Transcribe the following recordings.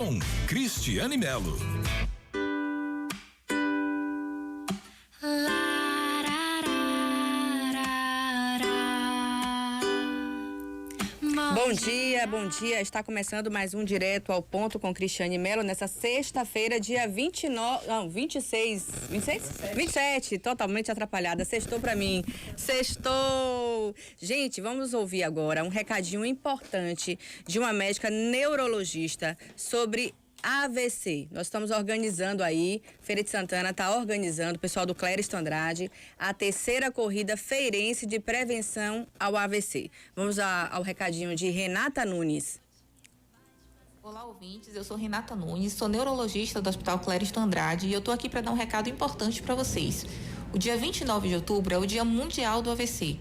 Com Cristiane Melo. Bom dia. Está começando mais um Direto ao Ponto com Cristiane Melo nessa sexta-feira, dia 27, totalmente atrapalhada. Sextou pra mim. Sextou! Gente, vamos ouvir agora um recadinho importante de uma médica neurologista sobre AVC. Nós estamos organizando aí, Feira de Santana está organizando, o pessoal do Clériston Andrade, a terceira corrida feirense de prevenção ao AVC. Vamos ao recadinho de Renata Nunes. Olá, ouvintes, eu sou Renata Nunes, sou neurologista do Hospital Clériston Andrade e eu estou aqui para dar um recado importante para vocês. O dia 29 de outubro é o Dia Mundial do AVC.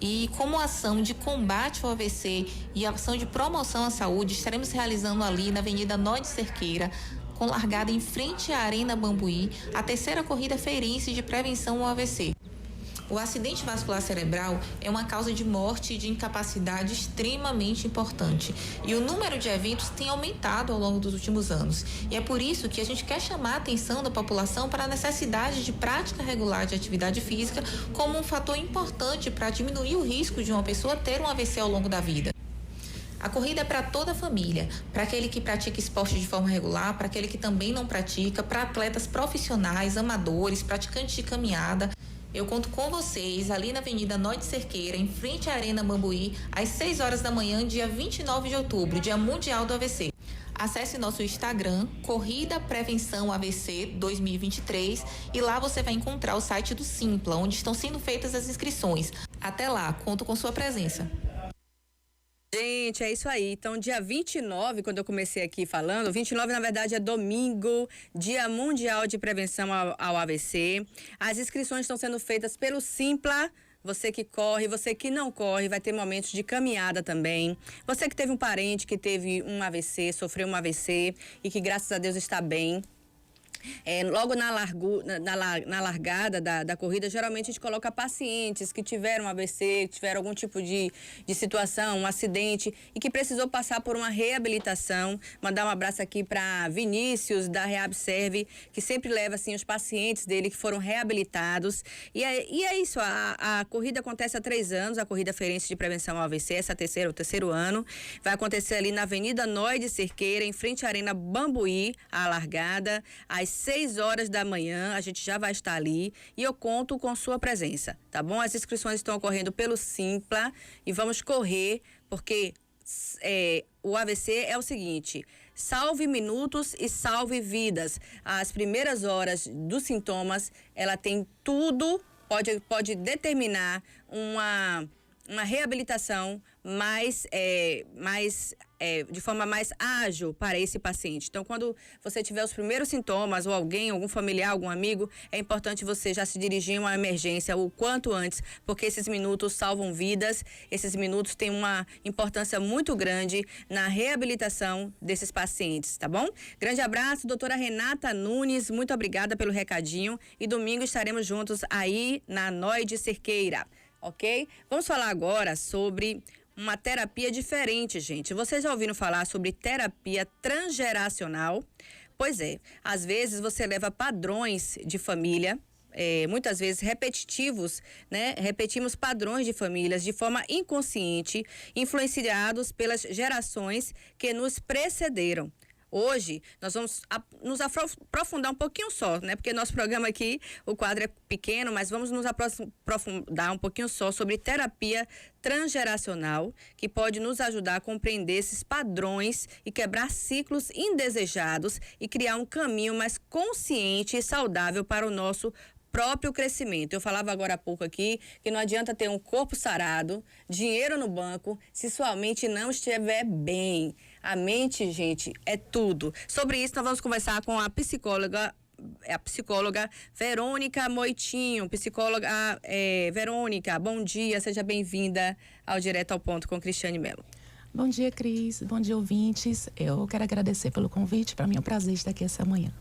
E como ação de combate ao AVC e ação de promoção à saúde, estaremos realizando ali na Avenida Nó de Cerqueira, com largada em frente à Arena Bambuí, a terceira corrida feirense de prevenção ao AVC. O acidente vascular cerebral é uma causa de morte e de incapacidade extremamente importante. E o número de eventos tem aumentado ao longo dos últimos anos. E é por isso que a gente quer chamar a atenção da população para a necessidade de prática regular de atividade física como um fator importante para diminuir o risco de uma pessoa ter um AVC ao longo da vida. A corrida é para toda a família, para aquele que pratica esporte de forma regular, para aquele que também não pratica, para atletas profissionais, amadores, praticantes de caminhada. Eu conto com vocês ali na Avenida Nó de Cerqueira, em frente à Arena Bambuí, às 6 horas da manhã, dia 29 de outubro, Dia Mundial do AVC. Acesse nosso Instagram, Corrida Prevenção AVC 2023, e lá você vai encontrar o site do Simpla, onde estão sendo feitas as inscrições. Até lá, conto com sua presença. Gente, é isso aí. Então, dia 29, quando eu comecei aqui falando, 29 na verdade é domingo, Dia Mundial de Prevenção ao AVC. As inscrições estão sendo feitas pelo Simpla. Você que corre, você que não corre, vai ter momentos de caminhada também. Você que teve um parente que teve um AVC, sofreu um AVC e que graças a Deus está bem. Logo na largada da corrida, geralmente a gente coloca pacientes que tiveram AVC, que tiveram algum tipo de situação, um acidente e que precisou passar por uma reabilitação. Mandar um abraço aqui para Vinícius, da RehabServe, que sempre leva assim, os pacientes dele que foram reabilitados. E é isso, a corrida acontece há 3 anos, a corrida feirense de prevenção ao AVC, essa o terceiro ano. Vai acontecer ali na Avenida Nó de Cerqueira, em frente à Arena Bambuí, a largada, às 6 horas da manhã, a gente já vai estar ali e eu conto com sua presença, tá bom? As inscrições estão ocorrendo pelo Simpla e vamos correr, porque o AVC é o seguinte: salve minutos e salve vidas. As primeiras horas dos sintomas, ela tem tudo, pode determinar uma reabilitação de forma mais ágil para esse paciente. Então, quando você tiver os primeiros sintomas, ou algum familiar, algum amigo, é importante você já se dirigir a uma emergência o quanto antes, porque esses minutos salvam vidas, esses minutos têm uma importância muito grande na reabilitação desses pacientes, tá bom? Grande abraço, doutora Renata Nunes, muito obrigada pelo recadinho e domingo estaremos juntos aí na Nó de Cerqueira. Ok? Vamos falar agora sobre uma terapia diferente, gente. Vocês já ouviram falar sobre terapia transgeracional? Pois é, às vezes você leva padrões de família, muitas vezes repetitivos, né? Repetimos padrões de famílias de forma inconsciente, influenciados pelas gerações que nos precederam. Hoje, nós vamos nos aprofundar um pouquinho só, né? Porque nosso programa aqui, o quadro é pequeno, mas vamos nos aprofundar um pouquinho só sobre terapia transgeracional, que pode nos ajudar a compreender esses padrões e quebrar ciclos indesejados e criar um caminho mais consciente e saudável para o nosso próprio crescimento. Eu falava agora há pouco aqui que não adianta ter um corpo sarado, dinheiro no banco, se sua mente não estiver bem. A mente, gente, é tudo. Sobre isso, nós vamos conversar com a psicóloga Verônica Moitinho. Psicóloga Verônica, bom dia, seja bem-vinda ao Direto ao Ponto com Cristiane Melo. Bom dia, Cris. Bom dia, ouvintes. Eu quero agradecer pelo convite. Para mim é um prazer estar aqui essa manhã.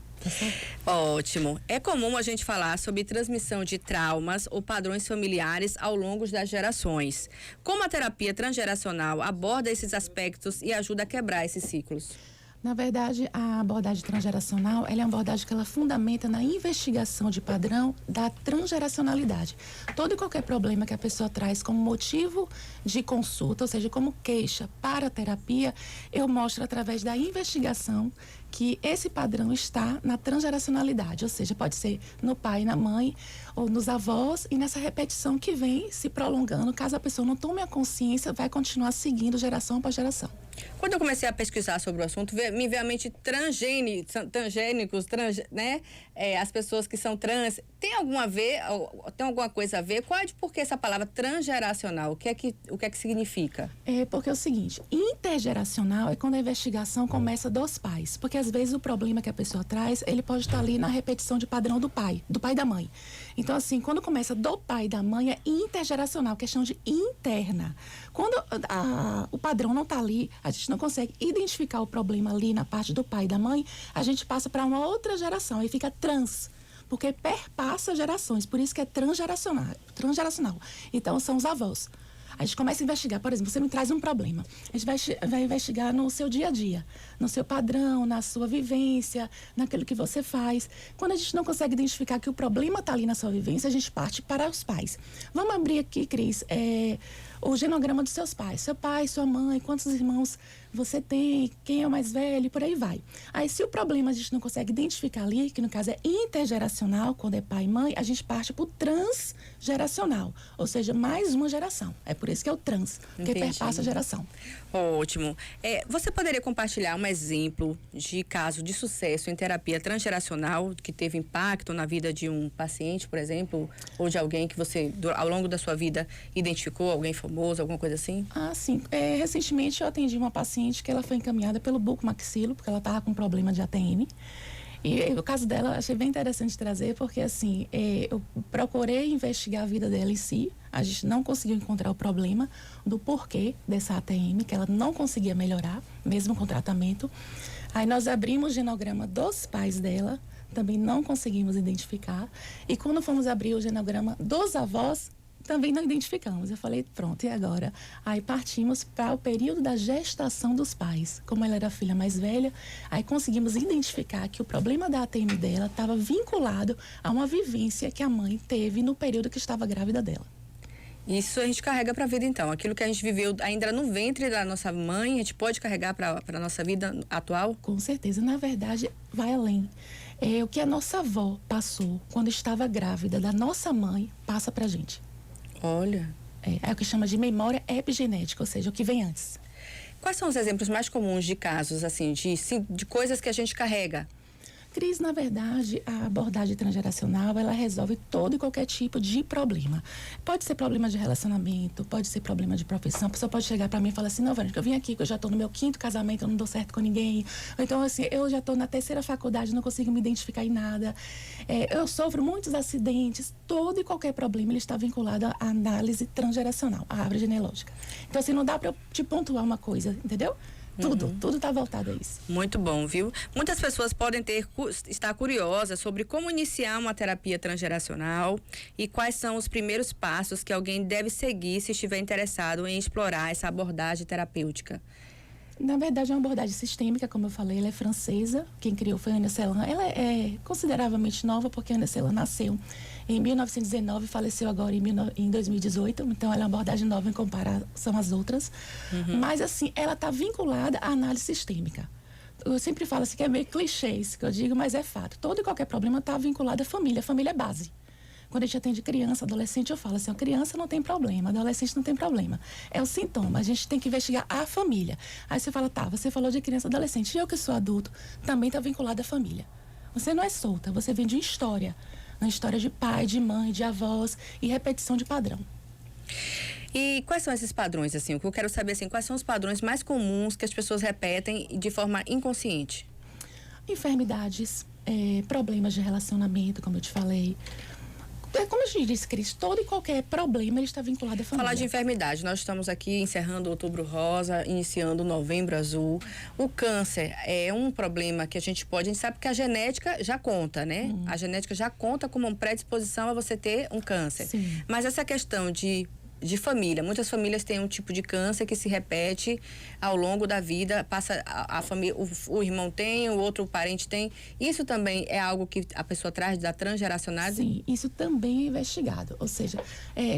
Ótimo. É comum a gente falar sobre transmissão de traumas ou padrões familiares ao longo das gerações. Como a terapia transgeracional aborda esses aspectos e ajuda a quebrar esses ciclos? Na verdade, a abordagem transgeracional, ela é uma abordagem que ela fundamenta na investigação de padrão da transgeracionalidade. Todo e qualquer problema que a pessoa traz como motivo de consulta, ou seja, como queixa para a terapia, eu mostro através da investigação que esse padrão está na transgeracionalidade, ou seja, pode ser no pai, na mãe ou nos avós, e nessa repetição que vem se prolongando, caso a pessoa não tome a consciência, vai continuar seguindo geração após geração. Quando eu comecei a pesquisar sobre o assunto, me veio à mente transgênicos, né? As pessoas que são trans. Tem alguma coisa a ver? Por que essa palavra transgeracional? O que é que significa? Porque é o seguinte, intergeracional é quando a investigação começa dos pais. Porque às vezes o problema que a pessoa traz, ele pode estar ali na repetição de padrão do pai e da mãe. Então, assim, quando começa do pai e da mãe, é intergeracional, questão de interna. Quando o padrão não está ali, a gente não consegue identificar o problema ali na parte do pai e da mãe, a gente passa para uma outra geração, aí fica trans, porque perpassa gerações, por isso que é transgeracional. Então, são os avós. A gente começa a investigar, por exemplo, você me traz um problema. A gente vai investigar no seu dia a dia, no seu padrão, na sua vivência, naquilo que você faz. Quando a gente não consegue identificar que o problema está ali na sua vivência, a gente parte para os pais. Vamos abrir aqui, Cris, o genograma dos seus pais. Seu pai, sua mãe, quantos irmãos você tem, quem é o mais velho, por aí vai. Aí, se o problema a gente não consegue identificar ali, que no caso é intergeracional, quando é pai e mãe, a gente parte para o transgeracional, ou seja, mais uma geração. É por isso que é o trans, porque perpassa a geração. Ótimo. Você poderia compartilhar um exemplo de caso de sucesso em terapia transgeracional que teve impacto na vida de um paciente, por exemplo, ou de alguém que você, ao longo da sua vida, identificou, alguém famoso, alguma coisa assim? Sim. Recentemente eu atendi uma paciente que ela foi encaminhada pelo bucomaxilo, porque ela estava com problema de ATM. E o caso dela eu achei bem interessante trazer, porque assim, eu procurei investigar a vida dela em si, a gente não conseguiu encontrar o problema do porquê dessa ATM, que ela não conseguia melhorar, mesmo com tratamento. Aí nós abrimos o genograma dos pais dela, também não conseguimos identificar. E quando fomos abrir o genograma dos avós, também não identificamos. Eu falei, pronto, e agora? Aí partimos para o período da gestação dos pais. Como ela era a filha mais velha, aí conseguimos identificar que o problema da ATM dela estava vinculado a uma vivência que a mãe teve no período que estava grávida dela. Isso a gente carrega para a vida, então. Aquilo que a gente viveu ainda no ventre da nossa mãe, a gente pode carregar para a nossa vida atual? Com certeza. Na verdade, vai além. O que a nossa avó passou quando estava grávida da nossa mãe, passa para a gente. Olha. É o que chama de memória epigenética, ou seja, o que vem antes. Quais são os exemplos mais comuns de casos, assim, de coisas que a gente carrega? Cris, na verdade, a abordagem transgeracional, ela resolve todo e qualquer tipo de problema. Pode ser problema de relacionamento, pode ser problema de profissão. A pessoa pode chegar para mim e falar assim, não, Vânia, eu vim aqui, que eu já estou no meu 5º casamento, eu não dou certo com ninguém. Ou então, assim, eu já estou na 3ª faculdade, não consigo me identificar em nada. Eu sofro muitos acidentes. Todo e qualquer problema, ele está vinculado à análise transgeracional, à árvore genealógica. Então, assim, não dá para eu te pontuar uma coisa, entendeu? Tudo está voltado a isso. Muito bom, viu? Muitas pessoas podem estar curiosas sobre como iniciar uma terapia transgeracional e quais são os primeiros passos que alguém deve seguir se estiver interessado em explorar essa abordagem terapêutica. Na verdade, é uma abordagem sistêmica, como eu falei, ela é francesa. Quem criou foi a Ana Celan. Ela é consideravelmente nova, porque a Ana Celan nasceu em 1919 e faleceu agora em 2018. Então, ela é uma abordagem nova em comparação às outras. Mas, assim, ela está vinculada à análise sistêmica. Eu sempre falo assim que é meio clichê isso que eu digo, mas é fato. Todo e qualquer problema está vinculado à família. A família é base. Quando a gente atende criança, adolescente, eu falo assim, a criança não tem problema, adolescente não tem problema. É o sintoma, a gente tem que investigar a família. Aí você fala, tá, você falou de criança, adolescente, eu que sou adulto, também está vinculado à família. Você não é solta, você vem de uma história de pai, de mãe, de avós e repetição de padrão. E quais são esses padrões, assim? O que eu quero saber, assim, quais são os padrões mais comuns que as pessoas repetem de forma inconsciente? Enfermidades, problemas de relacionamento, como eu te falei. Como a gente disse, Cris, todo e qualquer problema ele está vinculado à família. Falar de enfermidade, nós estamos aqui encerrando o Outubro Rosa, iniciando o Novembro Azul. O câncer é um problema que a gente sabe que a genética já conta, né? A genética já conta como uma predisposição a você ter um câncer. Sim. Mas essa questão de de família. Muitas famílias têm um tipo de câncer que se repete ao longo da vida, passa a família, o irmão tem, o outro parente tem. Isso também é algo que a pessoa traz da transgeracionalidade? Sim, isso também é investigado. Ou seja,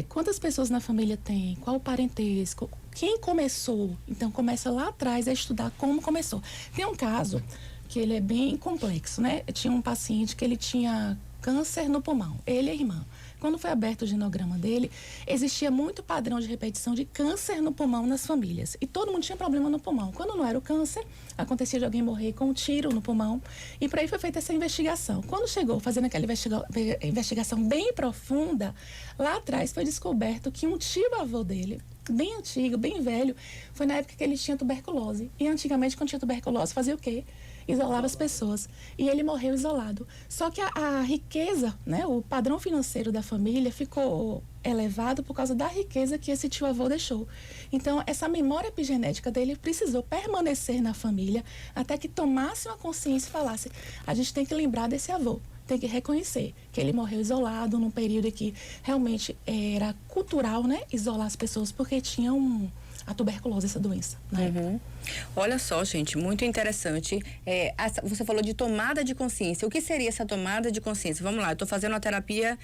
quantas pessoas na família tem, qual o parentesco, quem começou. Então, começa lá atrás a estudar como começou. Tem um caso que ele é bem complexo, né? Tinha um paciente que ele tinha câncer no pulmão, ele e a irmã. Quando foi aberto o genograma dele, existia muito padrão de repetição de câncer no pulmão nas famílias. E todo mundo tinha problema no pulmão. Quando não era o câncer, acontecia de alguém morrer com um tiro no pulmão. E por aí foi feita essa investigação. Quando chegou fazendo aquela investigação bem profunda, lá atrás foi descoberto que um tio-avô dele, bem antigo, bem velho, foi na época que ele tinha tuberculose. E antigamente, quando tinha tuberculose, fazia o quê? Isolava as pessoas. E ele morreu isolado. Só que a riqueza, né, o padrão financeiro da família ficou elevado por causa da riqueza que esse tio-avô deixou. Então, essa memória epigenética dele precisou permanecer na família até que tomasse uma consciência e falasse: a gente tem que lembrar desse avô. Tem que reconhecer que ele morreu isolado num período que realmente era cultural, né, isolar as pessoas porque tinham a tuberculose, essa doença, né? Uhum. Olha só, gente, muito interessante. Você falou de tomada de consciência. O que seria essa tomada de consciência? Vamos lá, eu estou fazendo uma terapia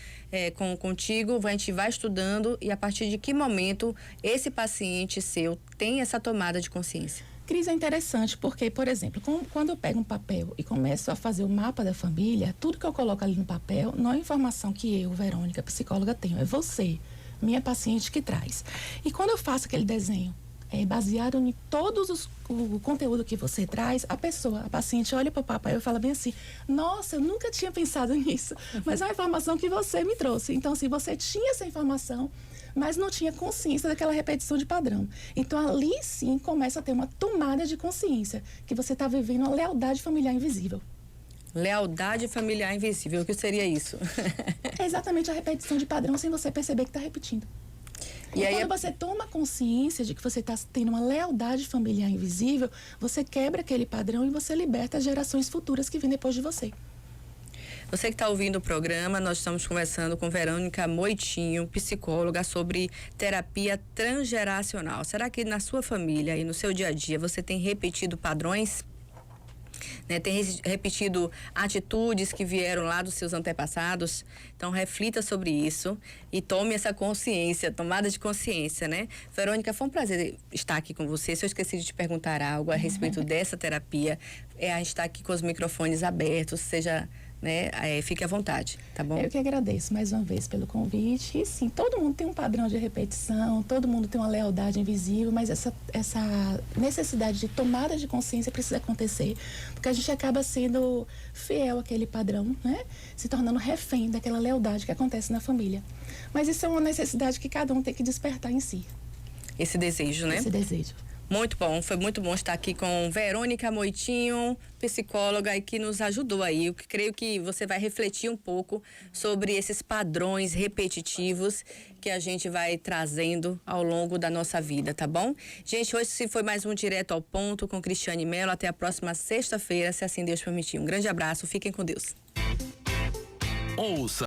contigo, a gente vai estudando, e a partir de que momento esse paciente seu tem essa tomada de consciência? Cris, é interessante porque, por exemplo, quando eu pego um papel e começo a fazer o mapa da família, tudo que eu coloco ali no papel não é informação que eu, Verônica, psicóloga, tenho, é você, minha paciente, que traz. E quando eu faço aquele desenho, baseado em todos o conteúdo que você traz, a paciente olha para o papel e fala bem assim: nossa, eu nunca tinha pensado nisso, mas é uma informação que você me trouxe. Então, assim, você tinha essa informação, mas não tinha consciência daquela repetição de padrão. Então, ali sim começa a ter uma tomada de consciência, que você está vivendo uma lealdade familiar invisível. Lealdade familiar invisível, o que seria isso? É exatamente a repetição de padrão sem você perceber que está repetindo. E aí, quando você toma consciência de que você está tendo uma lealdade familiar invisível, você quebra aquele padrão e você liberta as gerações futuras que vêm depois de você. Você que está ouvindo o programa, nós estamos conversando com Verônica Moitinho, psicóloga, sobre terapia transgeracional. Será que na sua família e no seu dia a dia você tem repetido padrões? Né, tem repetido atitudes que vieram lá dos seus antepassados? Então, reflita sobre isso e tome essa consciência, tomada de consciência, né? Verônica, foi um prazer estar aqui com você. Se eu esqueci de te perguntar algo a respeito dessa terapia, a gente está aqui com os microfones abertos, seja... né? Fique à vontade, tá bom? Eu que agradeço mais uma vez pelo convite. E sim, todo mundo tem um padrão de repetição, todo mundo tem uma lealdade invisível, mas essa necessidade de tomada de consciência precisa acontecer, porque a gente acaba sendo fiel àquele padrão, né? Se tornando refém daquela lealdade que acontece na família. Mas isso é uma necessidade que cada um tem que despertar em si. Esse desejo, né? Esse desejo. Muito bom, foi muito bom estar aqui com Verônica Moitinho, psicóloga, e que nos ajudou aí. Eu creio que você vai refletir um pouco sobre esses padrões repetitivos que a gente vai trazendo ao longo da nossa vida, tá bom? Gente, hoje foi mais um Direto ao Ponto com Cristiane Mello. Até a próxima sexta-feira, se assim Deus permitir. Um grande abraço, fiquem com Deus. Ouça